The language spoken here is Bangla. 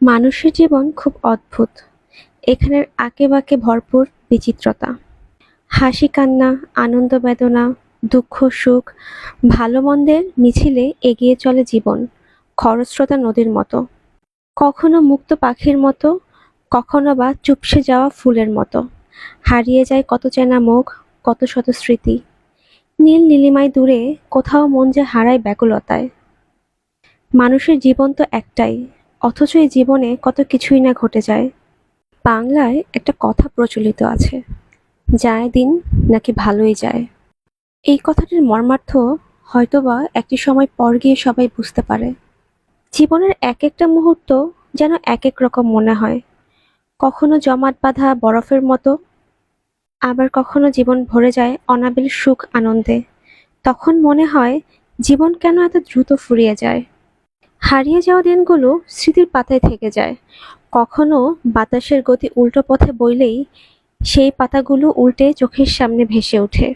মানুষের জীবন খুব অদ্ভুত। এখানের আঁকে-বাঁকে ভরপুর বিচিত্রতা। হাসি-কান্না, আনন্দ-বেদনা, দুঃখ-সুখ, ভালো-মন্দের মিছিলে এগিয়ে চলে জীবন, খরস্রোতা নদীর মতো। কখনো মুক্ত পাখির মতো, কখনো বা চুপসে যাওয়া ফুলের মতো। হারিয়ে যায় কত চেনা মুখ, কত শত স্মৃতি। নীল নীলিমায় দূরে কোথাও মন যে হারায় ব্যাকুলতায়। মানুষের জীবন তো একটাই, অথচ এই জীবনে কত কিছুই না ঘটে যায়। বাংলায় একটা কথা প্রচলিত আছে, যায় দিন নাকি ভালোই যায়। এই কথাটির মর্মার্থ হয়তোবা একটি সময় পর গিয়ে সবাই বুঝতে পারে। জীবনের এক একটা মুহূর্ত যেন এক এক রকম মনে হয়। কখনো জমাট বাঁধা বরফের মতো, আবার কখনো জীবন ভরে যায় অনাবিল সুখ আনন্দে। তখন মনে হয় জীবন কেন এত দ্রুত ফুরিয়ে যায়। হারিয়ে যাওয়া দিনগুলো স্মৃতির পাতায় থেকে যায়। কখনো বাতাসের গতি উল্টো পথে বইলেই সেই পাতাগুলো উল্টে চোখের সামনে ভেসে ওঠে।